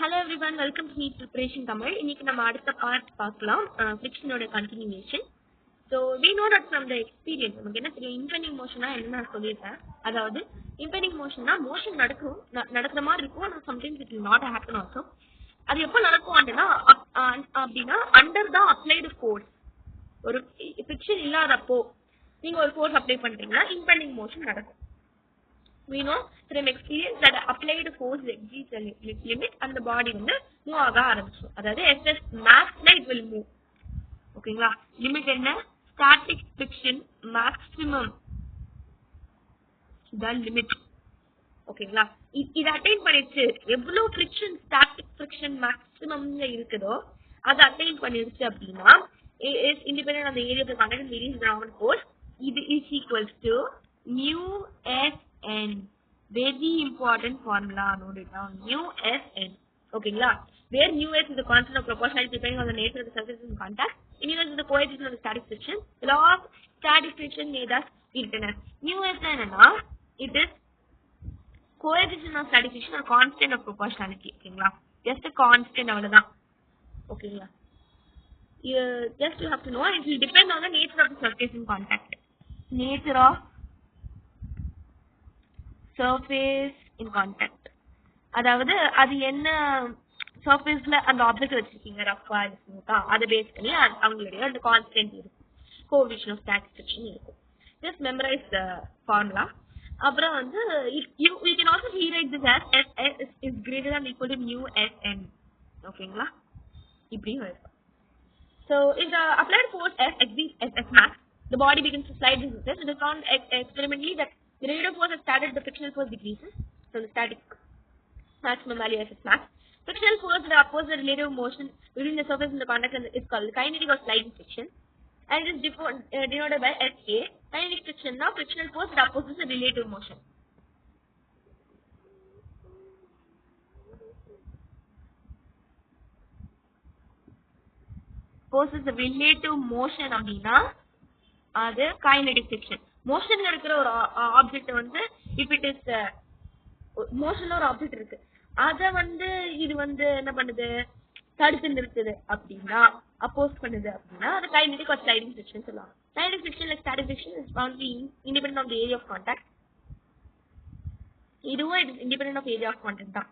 Hello everyone, welcome to Neet preparation Tamil. இன்னைக்கு நம்ம அடுத்த பார்ட் பார்க்கலாம் ஃபிரிக்ஷனோட continuation. So we know that from the experience நமக்கு என்ன தெரியும் impending motion என்ன நான் சொல்லிட்டேன். அதாவது impending motionனா மோஷன் நடக்கிற மாதிரி இருக்கும், ஆனா sometimes it will not happen also. அது எப்போ நடக்கும் அப்படின்னா under the applied force. ஒரு ஃபிரிக்ஷன் இல்லாதப்போ நீங்க ஒரு ஃபோர்ஸ் அப்ளை பண்றீங்கன்னா impending motion நடக்கும். We know from experience that applied force exceeds the limit and the body வந்து மூவ் ஆக ஆரம்பிச்சிடும். அதாவது SS maxல it will move. ஓகேங்களா? லிமிட் என்ன? static friction maximum the limit. ஓகேங்களா? இது அட்டைன் பண்ணிடுச்சு. எவ்வளவு friction static friction maximumல இருக்குதோ அது அட்டைன் பண்ணிடுச்சு அப்படின்னா is independent of the area of the contact and varies around force. இது is equals to mu S n. Very important formula, note it down. Mu S n. Okay, where mu s is the constant of proportionality depending on the nature of the surface in contact. And mu s is the coefficient of the static friction. The law of static friction made us written as mu s n. It is coefficient of static friction or constant of proportionality. Okay, just a constant. Okay, just you have to know it will depend on the nature of the surface in contact. Nature of surface in contact. அதாவது அது என்ன சர்ஃபேஸ்ல அந்த object வச்சிருக்கீங்க Rafah ஸ்மூத்தா அதை base பண்ணி அவங்களுடைய அந்த கான்ஸ்டன்ட் இருக்கும், கோஎஃபிஷியன்ட் ஆஃப் ஸ்டாட்டிக் ஃபிரிக்ஷன் இருக்கும். Just memorise the formula. அப்புறம் வந்து we can also rewrite this as S is greater than or equal to mu S n. ஓகேங்களா? இப்படி வரும். So if the applied force F exceeds SS max, the body begins to slide this surface. It is found experimentally that the rate of force has started, the frictional force decreases. So the static maximum value SS max. Frictional force that opposes the relative motion between the surface and the contact is called kinetic or sliding friction, and it is denoted by SA. Kinetic friction now frictional force that opposes the relative motion. Opposes the relative motion அப்படின்னா அது kinetic friction. மோஷன்ல இருக்கிற ஒரு object வந்து if it is மோஷன்ல ஒரு object இருக்கு, அத வந்து இது வந்து என்ன பண்ணுது, தடுத்து நிறுத்துது அப்படின்னா, அப்போஸ் பண்ணுது அப்படின்னா அது கைனடிக் ஆர் ஸ்லைடிங் ஃபிரிக்ஷன் சொல்லலாம். Kinetic friction like static friction is found independent of the area of contact. இதுவும் it is independent of area of contact தான்.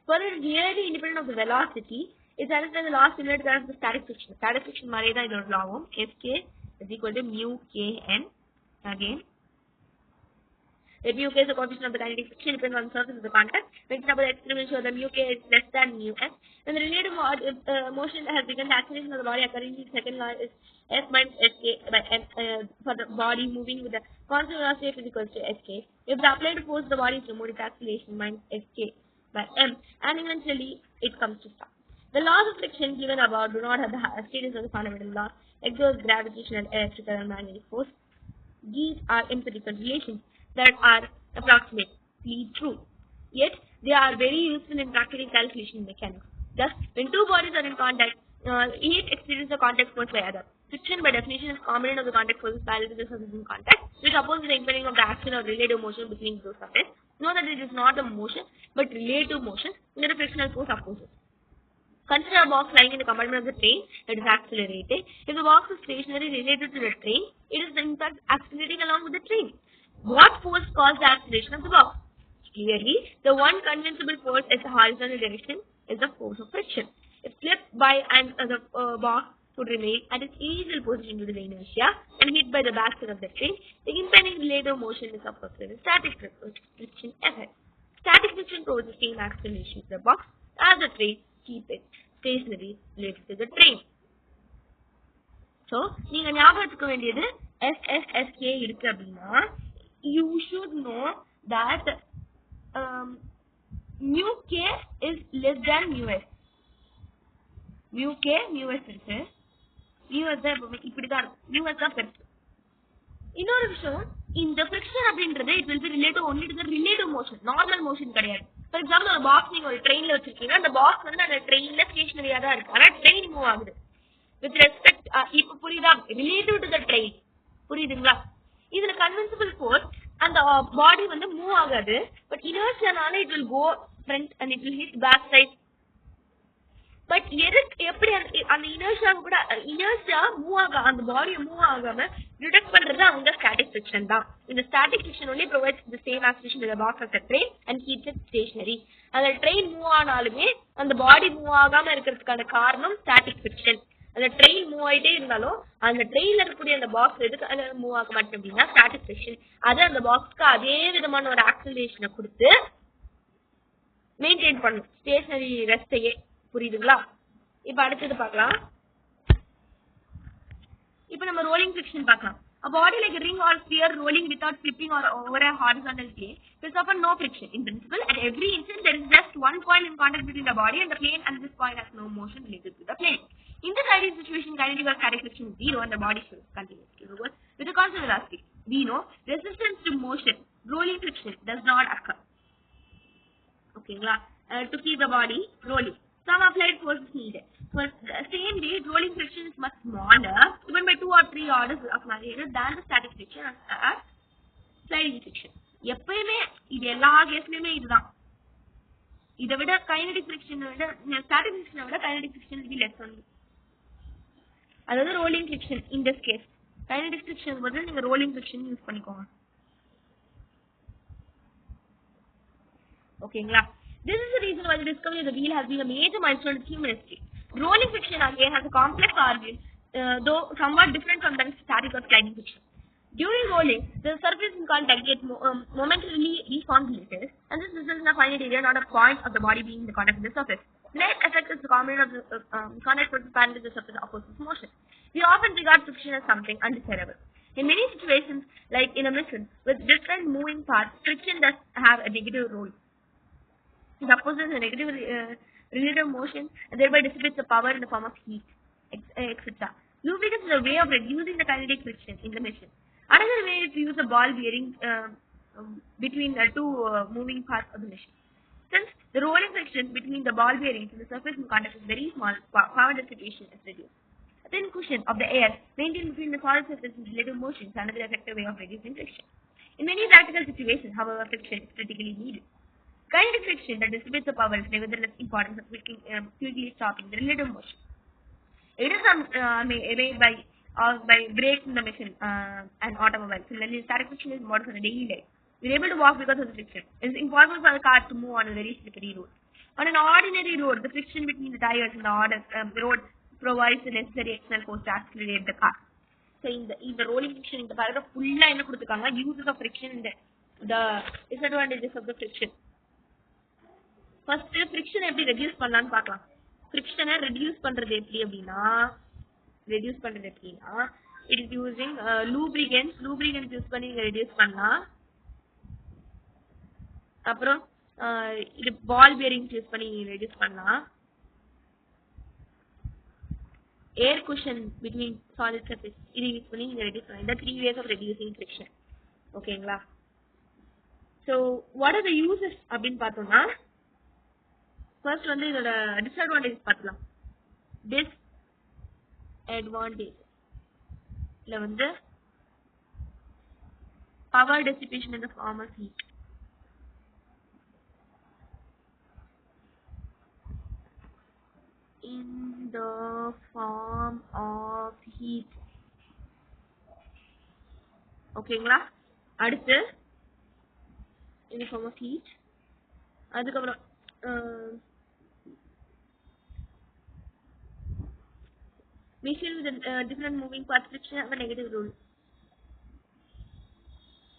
Further, it is really independent of the velocity. It satisfies the law similar to that of the static friction. Static friction மாதிரியே தான் இதோட லாவும். Fk is equal to mu Kn. Again, if mu k is the coefficient of the kinetic friction depends on the surface of the contact. For example, the experiment shows that mu k is less than mu s. When the relative motion has begun, the acceleration of the body according to the second law is s minus sk by m for the body moving with the constant velocity f is equal to sk. If the applied force the body is removed, its acceleration minus sk by m, and eventually it comes to stop. The laws of friction given above do not have the status of the fundamental law, exert gravitational, electrical, and magnetic force. These are empirical relations that are approximately true, yet they are very useful in practical calculation in mechanics. Thus, when two bodies are in contact, each experiences the contact force by other. Friction, by definition, is component of the contact forces parallel to the surface in contact, which opposes the impending of the action or relative motion between those surfaces. Note that it is not the motion, but relative motion that the frictional force opposes. Consider a box lying in the compartment of the train that is accelerating. If the box is stationary related to the train, it is in fact accelerating along with the train. What force caused the acceleration of the box? Clearly, the one conventional force in the horizontal direction is the force of friction. If slipped by and the box would remain at its initial position due to the inertia and hit by the basket of the train, the impending relative motion is opposed to the static friction effect. Static friction produces the same acceleration to the box as the train keep it stationary related to the train. So, நீங்க ஞாபகத்துக்கு வேண்டியது SSSK இருக்கு அப்படின்னா you should know that mu k is less than mu s. mu k mu s இருக்கு, mu s தான் இப்படி தான் இருக்கும், mu s தான் பெருசு. இன்னொரு விஷயம், இந்த ஃபிரிக்ஷன் அப்படின்றது it will be related only to the relative motion, normal motion கிடையாது. For example, ஒரு பாக்ஸ் நீங்க ஒரு ட்ரெயின்ல வச்சிருக்கீங்க, அந்த பாக்ஸ் வந்து அந்த ட்ரெயின்ல ஸ்டேஷனரியா தான் இருக்கு, ஆனா ட்ரெயின் மூவ் ஆகுது. வித் ரெஸ்பெக்ட் இப்ப புரியுதா, ரிலேட்டிவ் டு த ட்ரெயின், புரியுதுங்களா? இதுல கன்வென்சிபிள் ஃபோர்ஸ் அந்த பாடி வந்து மூவ் ஆகாது, பட் இனர்ஷியானால it will go front and it will hit back side but எப்படி அந்த இனர்ஷியா கூட இனர்ஷியா மூவ் ஆக அந்த பாடியை மூவ் ஆகாம டிடெக்ட் பண்றது அவங்க ஸ்டாட்டிக் ஃபிரிக்ஷன் தான். இந்த static friction only provides the same acceleration to the box of the train and keeps it stationary. அந்த ட்ரெயின் மூவ் ஆனாலுமே அந்த பாடி மூவ் ஆகாம இருக்கிறதுக்கான காரணம் ஸ்டாட்டிக் ஃபிரிக்ஷன். அந்த ட்ரெயின் மூவ் ஆயிட்டே இருந்தாலும் அந்த ட்ரெயின்ல இருக்கக்கூடிய அந்த பாக்ஸ் எதுக்கு மூவ் ஆக மாட்டேன் அப்படின்னா ஸ்டாட்டிக் ஃபிரிக்ஷன். அது அந்த பாக்ஸ்க்கு அதே விதமான ஒரு ஆக்சிலரேஷனை கொடுத்து மெயின்டைன் பண்ணும் ஸ்டேஷனரி ரெஸ்டையே. புரியுதுங்களா? இப்ப அடுத்தது பார்க்கலாம். இப்ப நம்ம ரோலிங் ஃபிரிக்ஷன் பார்க்கலாம். A body like a ring or sphere rolling without flipping or over a horizontal plane will suffer no friction. In principle, at every instant there is just one point in contact between the body and the plane, and this point has no motion related to the plane. In this ideal situation, kinetic or static friction is zero and the body continues to revolve with a constant velocity. We know resistance to motion, rolling friction, does not occur. Okay, to keep the body rolling. Some applied force is needed. For the same way, rolling friction is much smaller, even by 2 or 3 orders of magnitude than the static friction and sliding friction. எப்பயுமே இது எல்லா கேஸ்லயுமே இதுதான். இதை விட kinetic ஃபிரிக்ஷனை விட static ஃபிரிக்ஷனை விட kinetic friction will be less only. அதாவது rolling friction in this case. Kinetic friction பதில் நீங்க ரோலிங் ஃபிரிக்ஷன் யூஸ் பண்ணிக்கோங்க. ஓகேங்களா? This is the reason why the discovery of the wheel has been a major milestone in human history. Rolling friction again has a complex origin, though somewhat different from the static or sliding friction. During rolling, the surface in contact gets momentarily reformulated, and this results in a finite area, not a point of the body being in the contact with the surface. Net effect is the combination of the contact forces parallel to the surface opposes motion. We often regard friction as something undesirable. In many situations, like in a machine with different moving parts, friction does have a negative role. It opposes a negative relative motion and thereby dissipates the power in the form of heat, etc. Lubricants is a way of reducing the kinetic friction in the machine. Another way is to use a ball bearing between the two moving parts of the machine. Since the rolling friction between the ball bearings and the surface in contact is very small, power dissipation is reduced. A thin cushion of the air maintained between the solid surface and relative motion is another effective way of reducing friction. In many practical situations, however, friction is critically needed. Kinetic friction that dissipates the power is nevertheless important for quickly stopping the relative motion. It is made by brakes in the machine and automobiles. Similarly, static friction is modest on a daily life. We are able to walk because of the friction. It is impossible for a car to move on a very slippery road. On an ordinary road, the friction between the tires and the road provides the necessary external force to accelerate the car. So, in the rolling friction, in the paragraph, full uses of friction and the disadvantages of the friction. First, friction எப்படி reduce பண்ணலாம்னு பார்க்கலாம். ஃபிரிக்ஷனை reduce பண்றது எப்படின்னா it is using lubricants use பண்ணி நீங்க reduce பண்ணலாம். அப்புறம் இது பால் bearings யூஸ் பண்ணி ரெடியூஸ் பண்ணலாம். air cushion between solid surface இது யூஸ் பண்ணி நீங்க ரெடியூஸ் பண்ணலாம். இந்த 3 ways of reducing friction. ஓகேங்களா? So what are the uses அப்படினு பார்த்தோம்னா, first வந்து இதோட disadvantages பார்க்கலாம். disadvantage இல்ல வந்து power dissipation in the form of heat. In the form of heat. ஓகேங்களா? அடுத்து in the form of heat. அதுக்கப்புறம் machine with different moving parts friction have a negative role.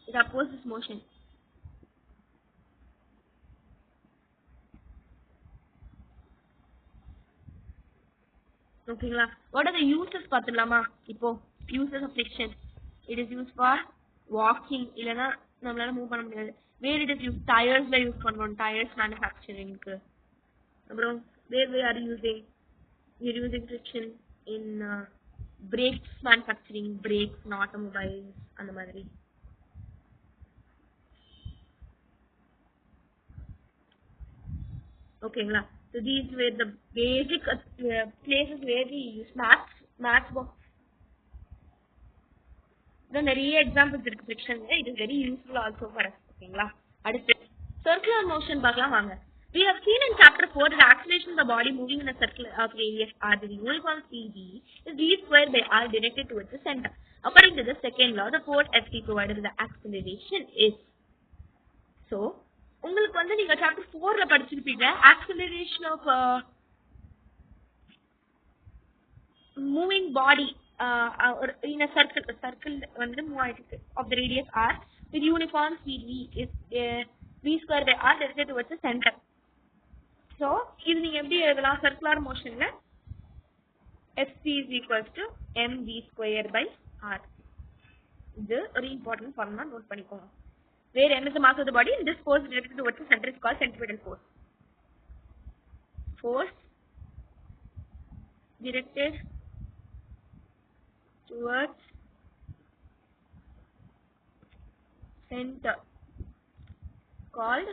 It opposes motion. Okay, what are the uses பார்த்துடலாமா? இப்போ uses of friction. It is used for walking. இல்லனா நம்மளால move பண்ண முடியாது. Where it is used, tires ல use பண்றோம், tires manufacturing க்கு. அப்புறம் where we are using friction in brakes manufacturing, brakes in automobiles அந்த மாதிரி. ஓகேங்களா? So these were the basic places where we use maths box. Then நிறைய examples இருக்கு friction. It is very useful also for us. ஓகேங்களா? அடுத்து circular motion பார்க்கலாம் வாங்க. We have seen in chapter therefore, the acceleration of the body moving in a circle of radius r with uniform cv is v square by r directed towards the center. According to the second law, the force Ft provided with the acceleration is. So, உங்களுக்கு வந்து நீங்க chapter 4ல படிச்சிருப்பீங்க acceleration of moving body in a circle வந்து move ஆயிட்டு of the radius r with uniform speed v is v square by r directed towards the center. So, இது நீங்க எப்படி எழுதலாம் circular motionல Fc is equals to mv square by r. இது ஒரு important formula note பண்ணிக்கோங்க. Where m is the mass of the body and this force directed towards the center is called centripetal force. Force directed towards center called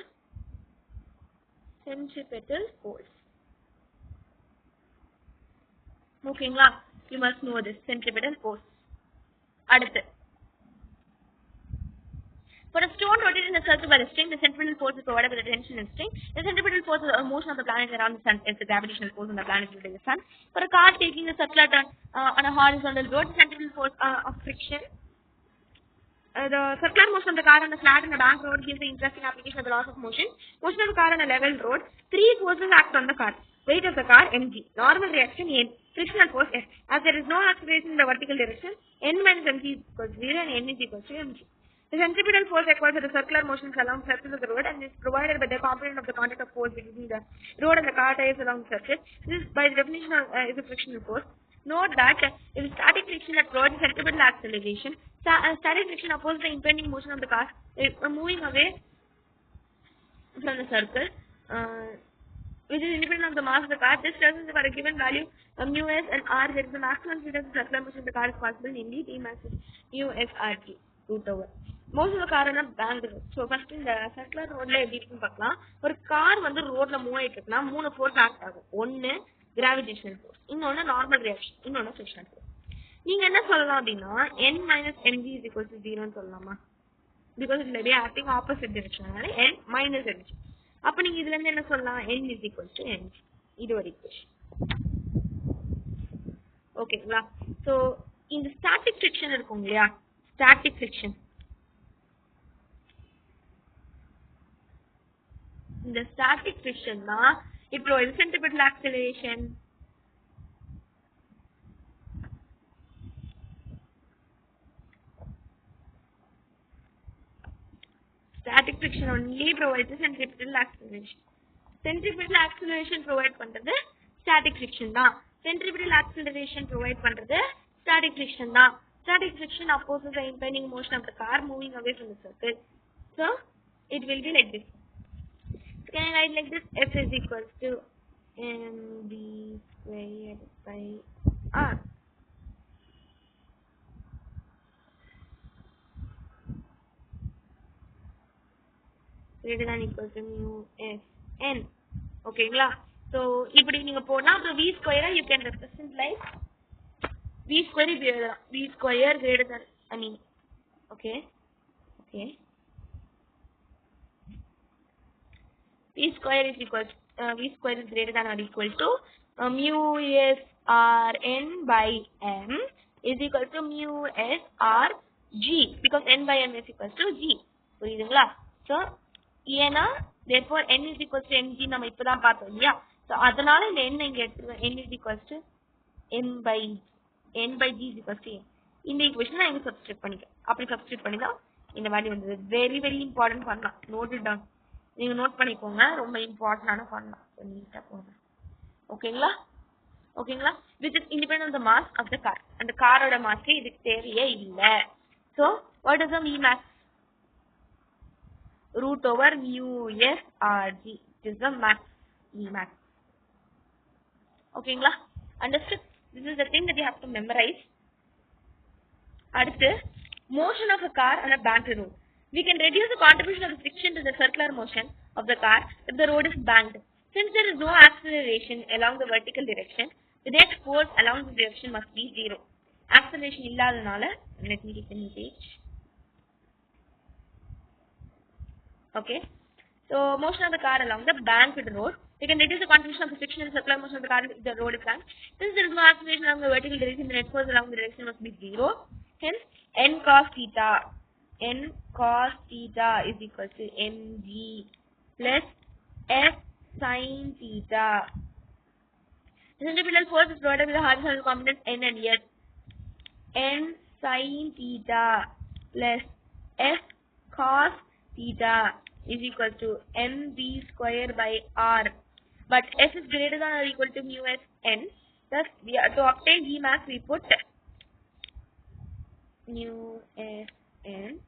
centripetal force. Okay, you must know this centripetal force. அடுத்து for a stone rotated in a circle by the string, the centripetal force is provided by the tension and string. The centripetal force is the motion of the planet around the sun is the gravitational force on the planet due to the sun. For a car taking a circular turn on a horizontal road, the centripetal force of friction. The circular motion of the car on a flat and a bank road gives the interesting application of the laws of motion. Motion of the car on a level road, three forces act on the car. Weight of the car, mg. Normal reaction, n. Frictional force, f. As there is no acceleration in the vertical direction, n minus mg is equal to 0 and n is equal to mg. The centripetal force acquired by the circular motions along the surface of the road and is provided by the component of the contact of force between the road and the car tires along the surface. This, by the definition, is a frictional force. Note that if static friction that provides centripetal acceleration, static friction opposes the impending motion of the car moving away from the circle, which is independent of the mass of the car. This tells us for a given value mu s and r, there is the maximum speed of the circular motion of the car is possible, namely t max is mu s r t root over. Most of the car is banked road. So first in the circular road la eppadi irukku paakalam. Oru car vandu road la move aayittu irukna moonu force act agum. One gravitational force, இன்னொன்னு normal reaction, இன்னொன்னு frictional force. நீங்க என்ன சொல்லலாம் அப்படின்னா n minus mg is equal to 0 ன்னு சொல்லலாமா? Because it may be acting opposite direction, அதனால n minus mg. அப்ப நீங்க இதுல இருந்து என்ன சொல்லலாம்? n is equal to mg. இது ஒரு equation. ஓகேங்களா? So இந்த static friction இருக்கும் இல்லையா? Static friction. இந்த static friction தான் it provides centripetal acceleration. Static friction only provides the centripetal acceleration. Centripetal acceleration provide பண்றது static friction தான். Centripetal acceleration provide பண்றது static friction தான். Static friction opposes the impending motion of the car moving away from the circle. So it will be like this. So can I write like this? F is equals to mv squared by r. Greater than equal to mu s n. ஓகேங்களா? So இப்படி நீங்க போனா அப்புறம் v square you can represent like v square இப்படி எழுதலாம். v square greater than okay v square is equal to v square is greater than or equal to mu s r n by m is equal to mu s r g, because n by m is equal to g. புரியுதுங்களா? So ஏனா therefore n is equal to mg நம்ம இப்பதான் பார்த்தோம் இல்லையா? So அதனால இந்த n இங்க எடுத்துருவேன். n is equal to m by g is equal to m. இந்த ஈக்குவேஷன் நான் இங்க சப்ஸ்டிட்யூட் பண்ணிக்கிறேன். அப்படி சப்ஸ்டிட்யூட் பண்ணினா இந்த வேல்யூ வந்தது. Very very important formula. Note it down. நீங்க நோட் பண்ணிக்கோங்க. ரொம்ப இம்பார்ட்டன்டான ஃபார்முலா. நீட்டா போங்க. ஓகேங்களா? which is independent of the mass of the car. அந்த காரோட மாஸ் இதுக்கு தேவையே இல்ல. So what is the v max? Root over mu s r g is the max, v max. Okay, understood? This is the thing that you have to memorize. அடுத்து motion of a car on a banked road. We can reduce the contribution of the friction to the circular motion of the car if the road is banked. Since there is no acceleration along the vertical direction, the net force along the direction must be 0. Acceleration இல்லாதனால, let me take the new page. Okay, so motion of the car along the banked road, They can reduce the contribution of the friction and circular motion of the car if the road is blank. Since there is no acceleration along the vertical direction, the net force along the direction must be 0. Hence, n cos theta is equal to mg plus f sin theta. The centripetal force is provided with the horizontal components n and s. N sin theta plus f cos theta is equal to mv square by r. But f is greater than or equal to mu s n. Thus, to obtain G max, we put mu s n.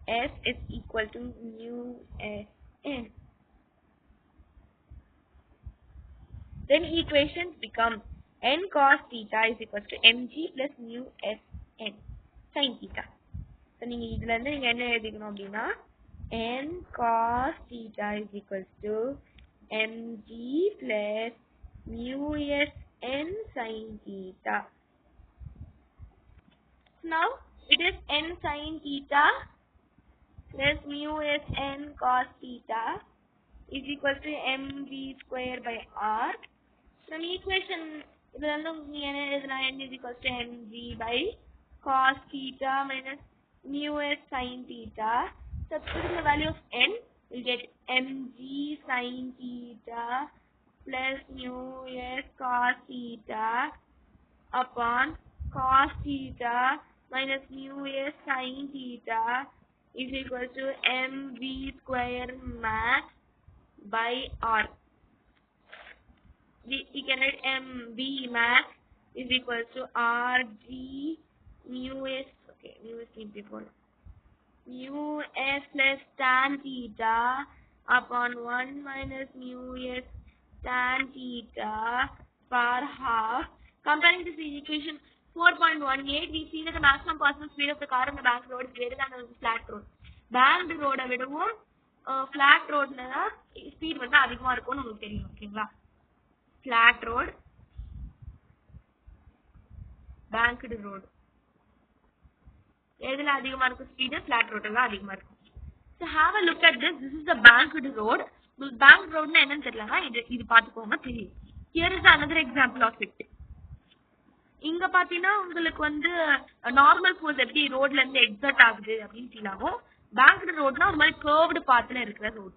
S is equal to mu s n. Then equations become n cos theta is equal to mg plus mu s n sin theta. So, நீங்க இதுல இருந்து நீங்க என்ன எழுதிக்கணும் அப்படின்னா n cos theta is equal to mg plus mu s n sin theta. Now it is n sin theta plus mu s n cos theta is equal to mv square by r. From equation இதுல இருந்து நீங்க என்ன எழுதலாம் n is equal to mg by cos theta minus mu s sin theta. Substituting the value of n, we get mg sin theta plus mu s cos theta upon cos theta minus mu s sin theta is equal to mv square max by r. We can write mv max is equal to rg mu s. Okay, mu s came before. Mu s plus tan theta upon 1 minus mu s tan theta per half. Comparing this equation 4.18, we see that the maximum possible speed of the car on the banked road is greater than the flat road. Banked road விடவும் flat roadல speed வந்து அதிகமா இருக்கும்னு உங்களுக்கு தெரியும். ஓகேங்களா? Flat road, banked road. எதுல அதிகமா இருக்கும் speed? Flat road ல அதிகமா இருக்கும். So have a look at this. This is the banked road. Banked road னா என்னன்னு தெரியலனா இது பாத்துக்கோங்க தெரியும். Here is another example of it. இங்க பாத்தீங்கன்னா உங்களுக்கு வந்து நார்மல் ஃபோர்ஸ் எப்படி ரோட்ல இருந்து எக்ஸர்ட் ஆகுது அப்படின்னு ஃபீல் ஆகும். பேங்க்டு ரோட்னா ஒரு மாதிரி கர்வ்டு பாத்துல இருக்கிற ரோட்.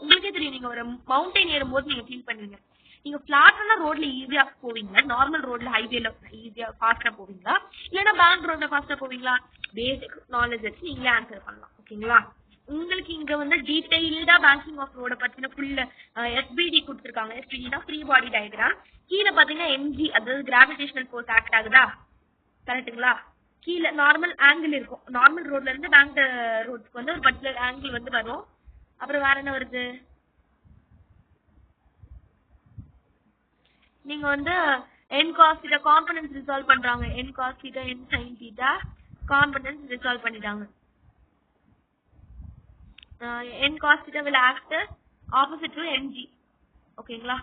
உங்களுக்கே தெரியும், நீங்க ஒரு மவுண்டைன் ஏறும்போது நீங்க ஃபீல் பண்ணுவீங்க. நீங்க பிளாட்டான ரோட்ல ஈஸியா போவீங்களா, நார்மல் ரோட்ல ஹைவேல ஈஸியா ஃபாஸ்டா போவீங்களா, இல்லைன்னா பேங்க் ரோட்ல ஃபாஸ்டா போவீங்களா? பேசிக் நாலேஜ் வச்சு நீங்களே ஆன்சர் பண்ணலாம். ஓகேங்களா? உங்களுக்கு இங்க வந்து டீடைல்டா பேங்கிங் ஆஃப் ரோட பத்தின ஃபுல் எஸ்பிடி கொடுத்துருக்காங்க. எஸ்பிடினா ஃப்ரீ பாடி டயக்ராம். கீழே பாத்தீங்கன்னா எம்ஜி, அதாவது கிராவிடேஷனல் ஃபோர்ஸ் ஆக்ட் ஆகுதா, கரெக்டுங்களா? கீழே நார்மல் ஆங்கிள் இருக்கும். நார்மல் ரோட்ல இருந்து பேங்க் ரோட்ஸ்க்கு வந்து ஒரு பர்டிகுலர் ஆங்கிள் வந்து வரும். அப்புறம் வேற என்ன வருது, நீங்க வந்து n cos theta components resolve பண்றாங்க. n cos theta n sin theta components resolve பண்ணிட்டாங்க. n cos theta will act opposite to mg. ஓகேங்களா?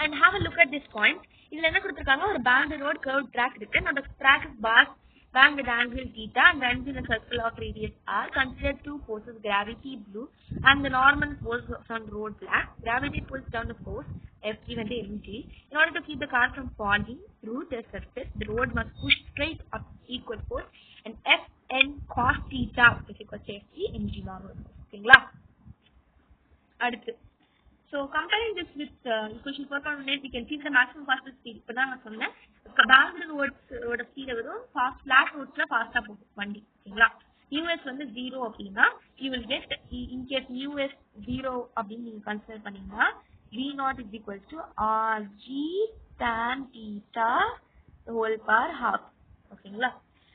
And have a look at this point. இதுல என்ன கொடுத்திருக்காங்க, ஒரு banked road curved track இருக்கு. Now the track is banked with angle theta and runs in a circle of radius r. Consider two forces, gravity blue and the normal force on road black. Gravity pulls down the force F given to mg. In order to keep the car from falling through the surface, the road must push straight up equal force and Fn cos theta is equal to Fg mg normal force. ஓகேங்களா? அடுத்து, so comparing this with equation 4.18, we can see the maximum possible speed. இப்போ தான் நான் சொன்னேன், banked road speed வரும், flat roadsல ஃபாஸ்டா போகும் வண்டி. ஓகேங்களா? us வந்து 0 அப்படின்னா you will get, in case us 0 அப்படின்னு நீங்க கன்சிடர் பண்ணீங்கன்னா v0 is equal to rg tan theta whole power half. ஓகேங்களா?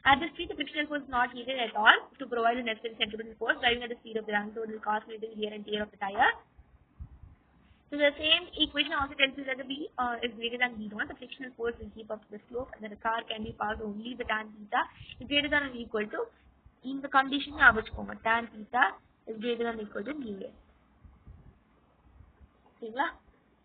At this speed, the frictional force is not needed at all to provide the necessary centripetal force. Driving at the speed of the banked road will cause little wear and tear of the tire. So the same equation also tells you that the v is greater than v0. The frictional force will keep up the slope and the car can be passed only the tan theta is greater than or equal to, in the condition ஞாபகம் tan theta is greater than or equal to mu s. Okay,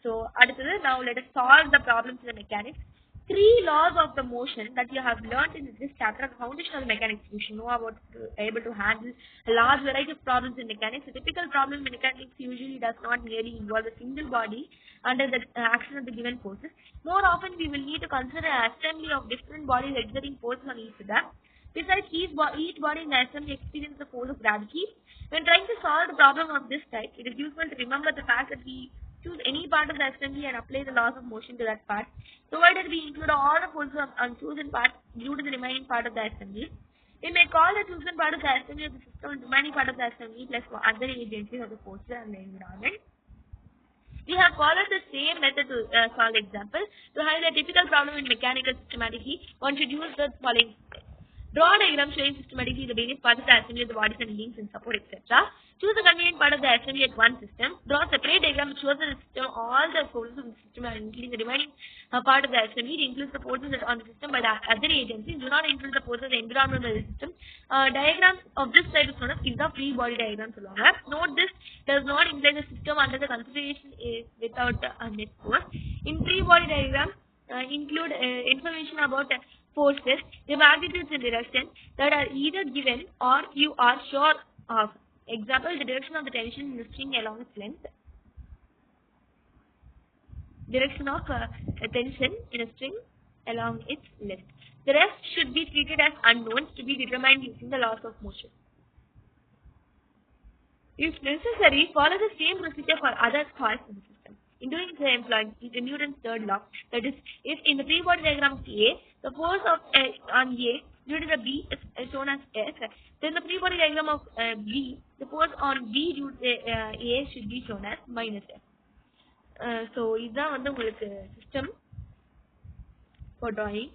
so அடுத்தது, now let us solve the problems in the mechanics. three laws of the motion that you have learned in this chapter, foundational mechanics. You should know about able to handle a large variety of problems in mechanics. A typical problem in mechanics usually does not merely involve a single body under the action of the given forces. More often, we will need to consider an assembly of different bodies exerting forces on each other. Besides, each body in the assembly experiences the force of gravity. When trying to solve the problem of this type, it is useful to remember the fact that we choose any part of the assembly and apply the laws of motion to that part, provided we include all the forces on chosen part due to the remaining part of the assembly. We may call the chosen part of the assembly of the system and remaining part of the assembly plus other agencies of the forces and the environment. We have followed the same method to solve the example. To highlight a typical problem in mechanical systematically, one should use the following. Draw a diagram showing systematically the various parts of the assembly of the bodies and links and support, etc. Choose the convenient part of the assembly at one system. Draw a separate diagram which shows the system, all the forces of the system, including the remaining part of the assembly. It includes the forces on the system by the other agencies. Do not include the forces of the environment of the system. Diagram of this type is known as the free body diagram. Note this does not imply the system under the consideration is without a net force. In free body diagram, include information about forces, the magnitudes and direction that are either given or you are sure of. Example, the direction of the tension in the string along its length. Direction of tension in a string along its length. The rest should be treated as unknowns to be determined using the laws of motion. If necessary, follow the same procedure for other parts of the system. In doing so, employ Newton's third law. That is, if in the free body diagram of A, the force of on A due to the B is shown as S, then the free body diagram of B, the force on B due to A should be shown as minus S. So, this is the system for drawing.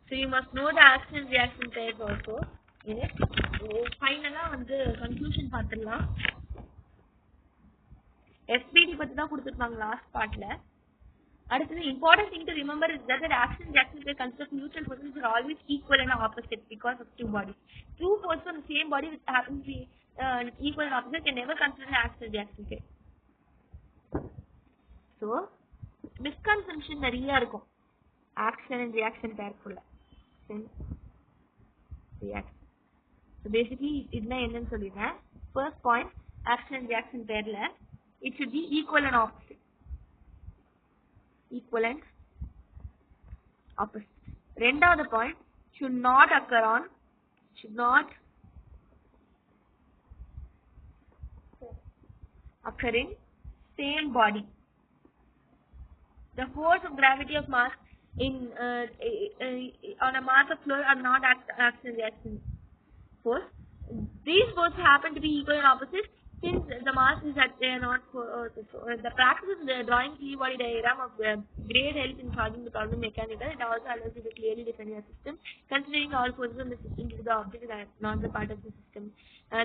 So, you must know the action and reaction pairs also in it. So, finally, conclusion paathidalam. SPD பத்தி தான் கொடுத்திருப்பாங்க last partல. அடுத்தது important thing to remember is that the action and reaction pair consists of neutral forces which are always equal and opposite because of two bodies. Two forces on the same body which happen to be equal and opposite can never consider an action and reaction pair. So, misconception நிறைய இருக்கும் action and reaction pair குள்ள. Reaction. So basically இதுதான் என்னன்னு சொல்லிடுறேன். First point, action and reaction pairல it should be equal and opposite. Equal and opposite. Rendavathu point, should not occur in same body. The force of gravity of mass in on a mass of fluid are not action and reaction force. These forces happen to be equal and opposite. Since the mass is at not the practice of the drawing free body diagram of great help in solving the problem mechanical. It also allows you to clearly define your system, considering all forces in the system to the object that are not the part of the system.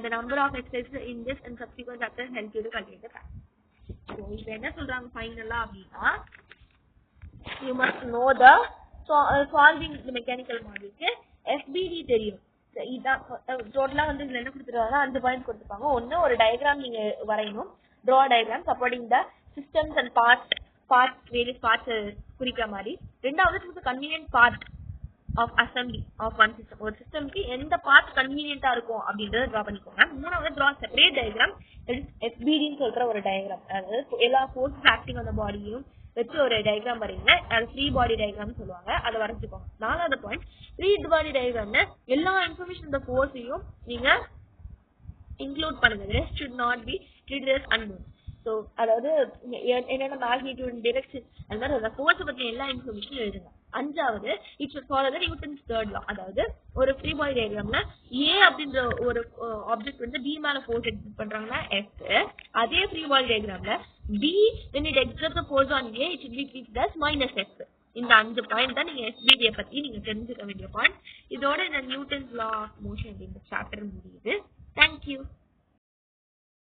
The number of exercises in this and subsequent chapters help you to calculate the fact. So, if you are finally you must know the solving the mechanical model. FBD தெரியும். இதான் டோட்டலா இதுல என்ன கொடுத்துருக்காங்க 5 point கொடுத்துருப்பாங்க. ஒன்னு ஒரு diagram நீங்க வரையணும், draw diagram supporting the systems and various parts குறிக்கிற மாதிரி. ரெண்டாவது choose a convenient part of assembly of one system. ஒரு சிஸ்டம்க்கு எந்த பார்ட் கன்வீனியன்ட்டா இருக்கும் அப்படிங்கறத டிரா பண்ணிக்கோங்க. மூணாவது draw separate diagram, that is FBD ன்னு சொல்ற ஒரு டயக்ராம். அதாவது எல்லா ஃபோர்ஸ் ஆக்டிங் ஆன் தி பாடியும் வச்சு ஒரு டயக்ராம் வரையுங்க. அது ஃப்ரீ பாடி டயக்ராம் சொல்லுவாங்க. அதை வரைஞ்சுக்கோங்க. நாலாவது பாயிண்ட், ஃப்ரீ பாடி டயக்ராம்ல எல்லா இன்ஃபர்மேஷன் இந்த கோர்ஸையும் நீங்க இன்க்ளூட் பண்ணுங்க. Rest should not be treated as unknown. So அதாவது என்னென்ன மேக்னிடியூட், டிரெக்ஷன், அந்த மாதிரி அந்த ஃபோர்ஸை பற்றி எல்லா இன்ஃபர்மேஷனும் எழுதுங்க. அஞ்சாவது, it should follow the Newton's third law. அதாவது ஒரு ஃப்ரீ பாடி டயக்ராம்ல ஏ அப்படின்ற ஒரு ஆப்ஜெக்ட் வந்து பி மேல ஃபோர்ஸ் எக்ஸர்ட் பண்றாங்கன்னா எஃப், அதே ஃப்ரீ பாடி டயக்ராம்ல B when it exerts the force on A, it should be treated as minus F. இந்த 5 பாயிண்ட் தான் நீங்க SBD பத்தி நீங்க தெரிஞ்சுக்க வேண்டிய பாயிண்ட். இதோட இந்த நியூட்டன்ஸ் லா ஆஃப் மோஷன் அப்படின்ற சாப்டர் முடியுது. தேங்க்யூ.